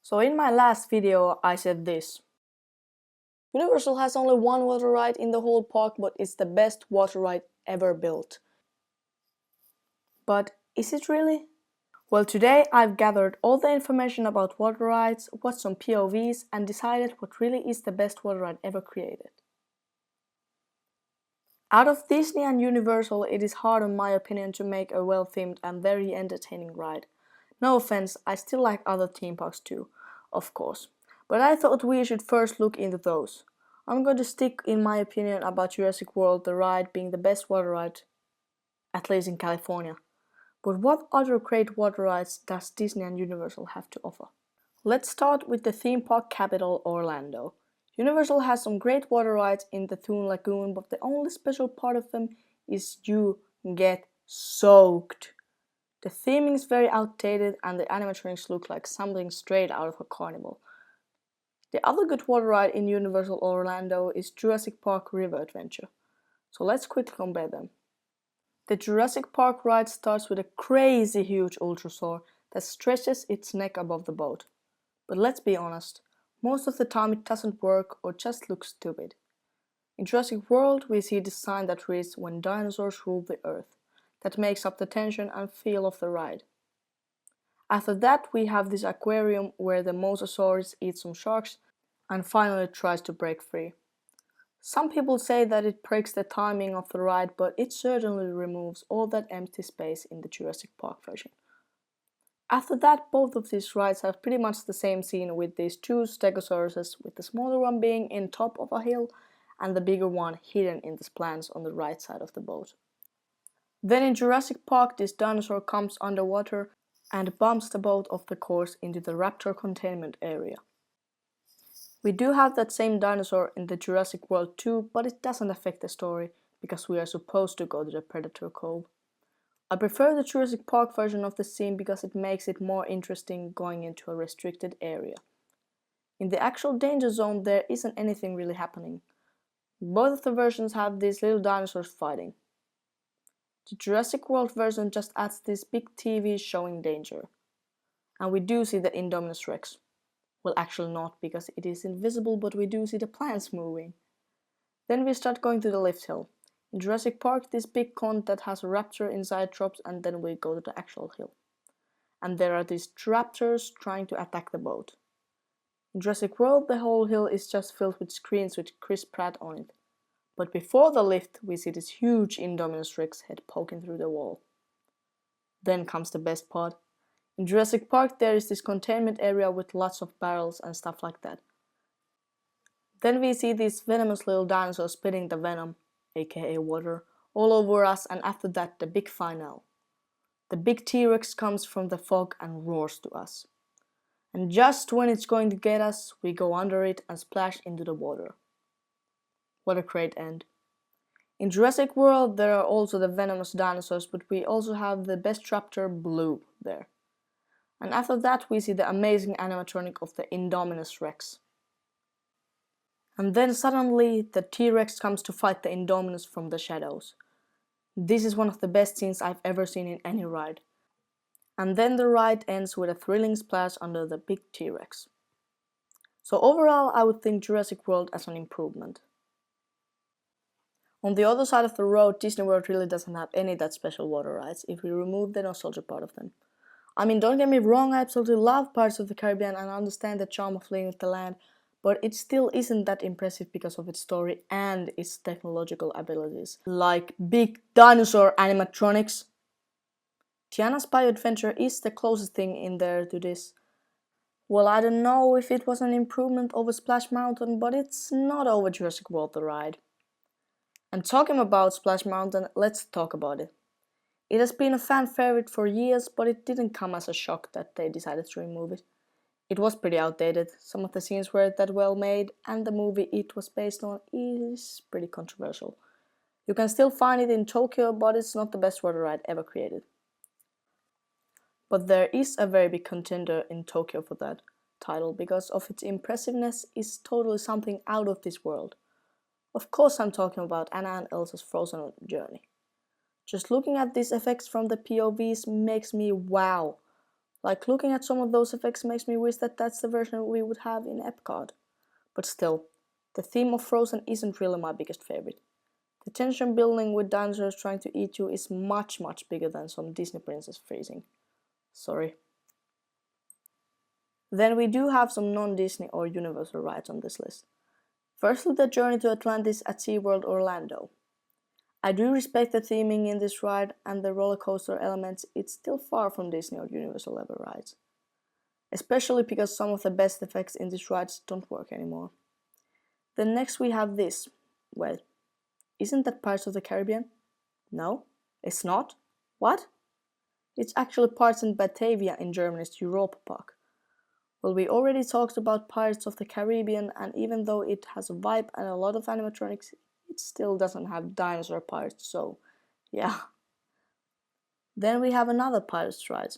So in my last video I said this. Universal has only one water ride in the whole park, but it's the best water ride ever built. But is it really? Well, today I've gathered all the information about water rides, watched some POVs, and decided what really is the best water ride ever created. Out of Disney and Universal, it is hard in my opinion to make a well-themed and very entertaining ride. No offense, I still like other theme parks too, of course. But I thought we should first look into those. I'm going to stick in my opinion about Jurassic World, the ride being the best water ride, at least in California. But what other great water rides does Disney and Universal have to offer? Let's start with the theme park capital, Orlando. Universal has some great water rides in the Toon Lagoon, but the only special part of them is you get soaked. The theming is very outdated and the animatronics look like something straight out of a carnival. The other good water ride in Universal Orlando is Jurassic Park River Adventure. So let's quickly compare them. The Jurassic Park ride starts with a crazy huge ultrasaur that stretches its neck above the boat. But let's be honest, most of the time it doesn't work or just looks stupid. In Jurassic World we see the sign that reads "When dinosaurs ruled the earth." That makes up the tension and feel of the ride. After that we have this aquarium where the Mosasaurus eats some sharks and finally tries to break free. Some people say that it breaks the timing of the ride, but it certainly removes all that empty space in the Jurassic Park version. After that, both of these rides have pretty much the same scene with these two stegosauruses, with the smaller one being in top of a hill and the bigger one hidden in the plants on the right side of the boat. Then in Jurassic Park, this dinosaur comes underwater and bumps the boat off the course into the raptor containment area. We do have that same dinosaur in the Jurassic World too, but it doesn't affect the story because we are supposed to go to the Predator Cove. I prefer the Jurassic Park version of the scene because it makes it more interesting going into a restricted area. In the actual danger zone there isn't anything really happening. Both of the versions have these little dinosaurs fighting. The Jurassic World version just adds this big TV showing danger. And we do see the Indominus Rex. Well, actually not, because it is invisible, but we do see the plants moving. Then we start going to the lift hill. In Jurassic Park, this big con that has a raptor inside drops, and then we go to the actual hill. And there are these raptors trying to attack the boat. In Jurassic World, the whole hill is just filled with screens with Chris Pratt on it. But before the lift, we see this huge Indominus Rex head poking through the wall. Then comes the best part. In Jurassic Park, there is this containment area with lots of barrels and stuff like that. Then we see these venomous little dinosaurs spitting the venom, aka water, all over us, and after that the big finale. The big T-Rex comes from the fog and roars to us. And just when it's going to get us, we go under it and splash into the water. What a great end. In Jurassic World there are also the venomous dinosaurs, but we also have the best raptor, Blue, there. And after that we see the amazing animatronic of the Indominus Rex. And then suddenly the T-Rex comes to fight the Indominus from the shadows. This is one of the best scenes I've ever seen in any ride. And then the ride ends with a thrilling splash under the big T-Rex. So overall I would think Jurassic World as an improvement. On the other side of the road, Disney World really doesn't have any that special water rides if we remove the nostalgia part of them. I mean, don't get me wrong, I absolutely love Pirates of the Caribbean and understand the charm of Living with the Land, but it still isn't that impressive because of its story and its technological abilities, like big dinosaur animatronics. Tiana's Bayou Adventure is the closest thing in there to this. Well, I don't know if it was an improvement over Splash Mountain, but it's not over Jurassic World the ride. And talking about Splash Mountain, let's talk about it. It has been a fan favorite for years, but it didn't come as a shock that they decided to remove it. It was pretty outdated, some of the scenes weren't that well made, and the movie it was based on is pretty controversial. You can still find it in Tokyo, but it's not the best water ride ever created. But there is a very big contender in Tokyo for that title, because of its impressiveness is totally something out of this world. Of course I'm talking about Anna and Elsa's Frozen Journey. Just looking at these effects from the POVs makes me wow. Like looking at some of those effects makes me wish that that's the version we would have in Epcot. But still, the theme of Frozen isn't really my biggest favorite. The tension building with dinosaurs trying to eat you is much bigger than some Disney princess freezing. Sorry. Then we do have some non-Disney or Universal rides on this list. Firstly, the Journey to Atlantis at SeaWorld Orlando. I do respect the theming in this ride and the roller coaster elements, it's still far from Disney or Universal level rides. Especially because some of the best effects in these rides don't work anymore. Then next we have this. Wait, isn't that Pirates of the Caribbean? No, it's not? What? It's actually Parts in Batavia in Germany's Europa Park. Well, we already talked about Pirates of the Caribbean, and even though it has a vibe and a lot of animatronics, it still doesn't have dinosaur pirates, so yeah. Then we have another Pirates ride,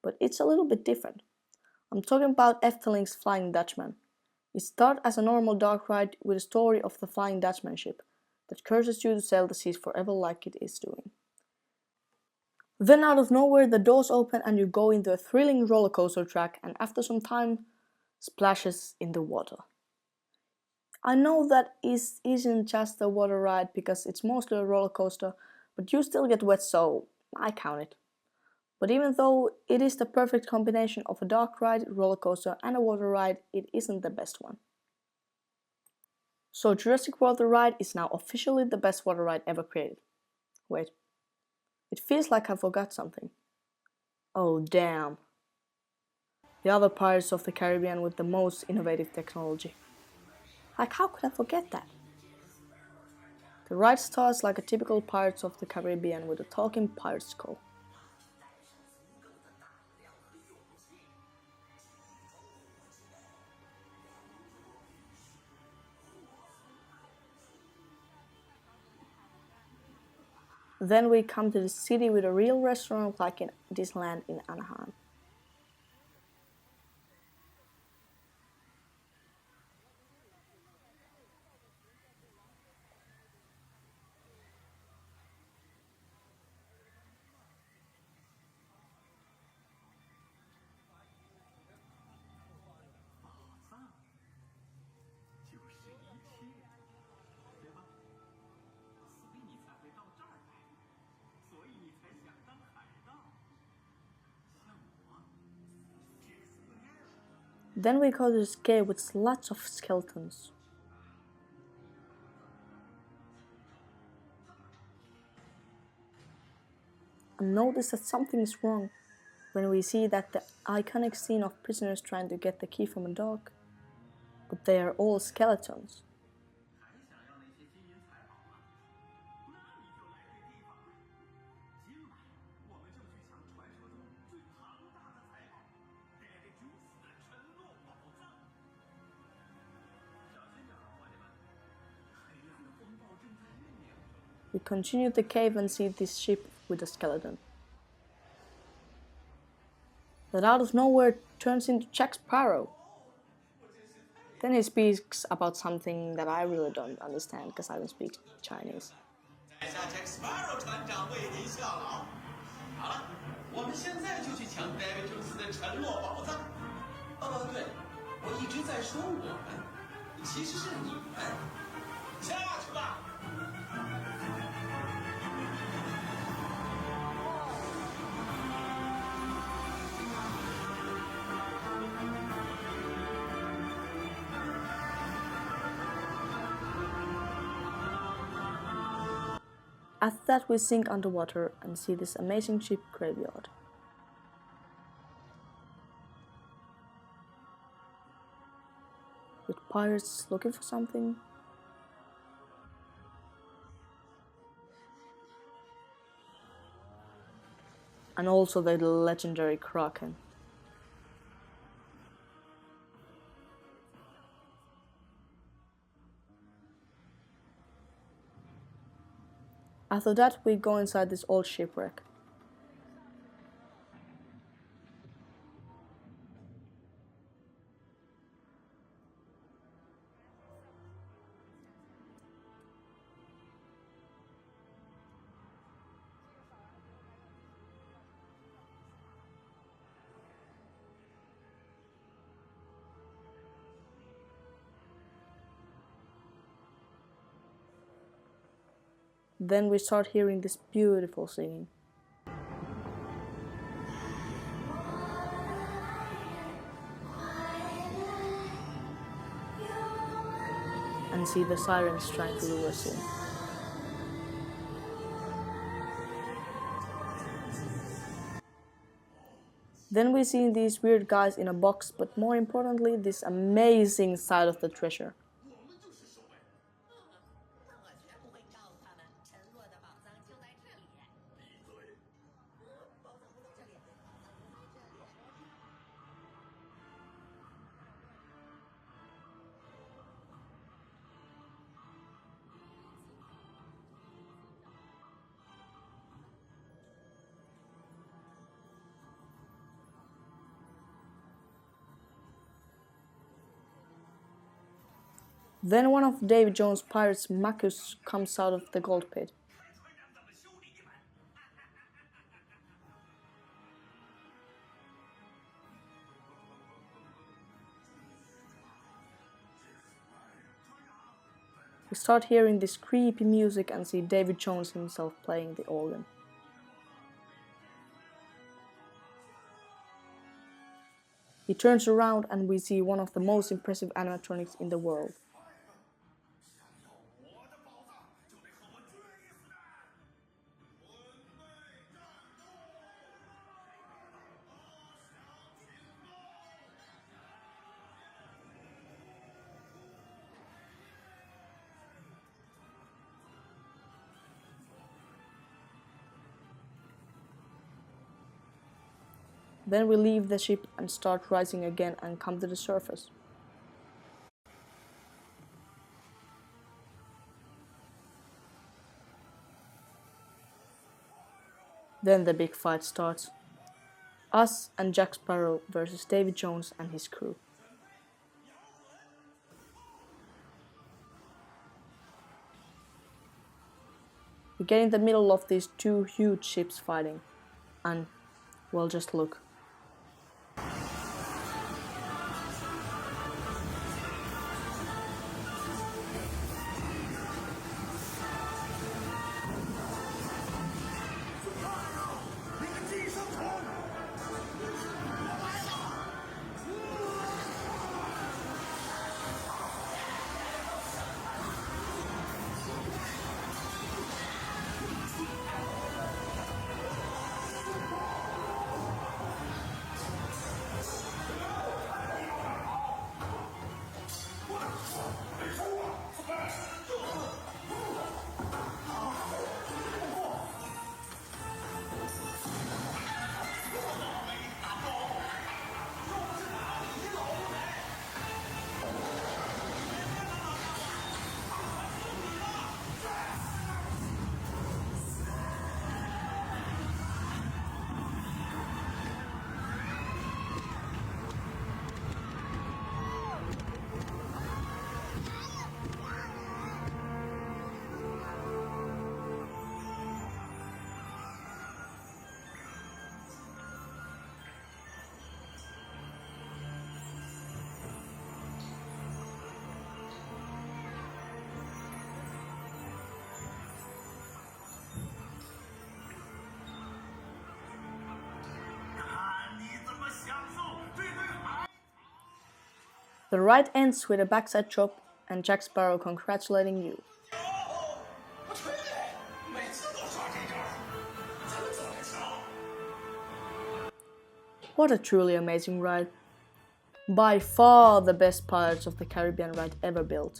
but it's a little bit different. I'm talking about Efteling's Flying Dutchman. It starts as a normal dark ride with a story of the Flying Dutchman ship that curses you to sail the seas forever like it is doing. Then out of nowhere the doors open and you go into a thrilling roller coaster track and after some time splashes in the water. I know that isn't just a water ride because it's mostly a roller coaster, but you still get wet, so I count it. But even though it is the perfect combination of a dark ride, roller coaster and a water ride, it isn't the best one. So Jurassic World the ride is now officially the best water ride ever created. Wait, it feels like I forgot something. Oh damn. The other Pirates of the Caribbean with the most innovative technology. Like how could I forget that? The ride starts like a typical Pirates of the Caribbean with a talking pirate skull. Then we come to the city with a real restaurant like in Disneyland in Anaheim. Then we go to this cave with lots of skeletons. And notice that something is wrong when we see that the iconic scene of prisoners trying to get the key from a dog, but they are all skeletons. We continue the cave and see this ship with a skeleton that out of nowhere turns into Jack Sparrow. Then he speaks about something that I really don't understand because I don't speak Chinese. 在下 Jack Sparrow 船长为您效劳。好了，我们现在就去抢 David Jones 的沉落宝藏。对，我一直在说我们，其实是你们。下去吧。After that we sink underwater and see this amazing ship graveyard. With pirates looking for something. And also the legendary Kraken. After that we go inside this old shipwreck. Then we start hearing this beautiful singing. And see the sirens trying to lure us in. Then we see these weird guys in a box, but more importantly, this amazing side of the treasure. Then one of Davy Jones' pirates, Marcus, comes out of the gold pit. We start hearing this creepy music and see Davy Jones himself playing the organ. He turns around and we see one of the most impressive animatronics in the world. Then we leave the ship and start rising again and come to the surface. Then the big fight starts. Us and Jack Sparrow versus Davy Jones and his crew. We get in the middle of these two huge ships fighting, and, well, just look. The ride ends with a backside chop and Jack Sparrow congratulating you. What a truly amazing ride. By far the best Pirates of the Caribbean ride ever built.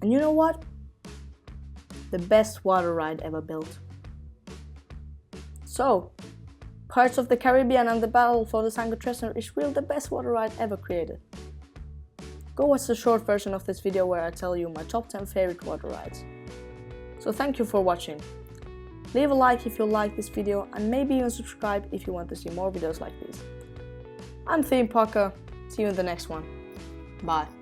And you know what? The best water ride ever built. So, Pirates of the Caribbean and the Battle for the Sunken Treasure is really the best water ride ever created. Go watch the short version of this video where I tell you my top 10 favorite water rides. So thank you for watching. Leave a like if you like this video and maybe even subscribe if you want to see more videos like these. I'm Theme Parker, see you in the next one. Bye.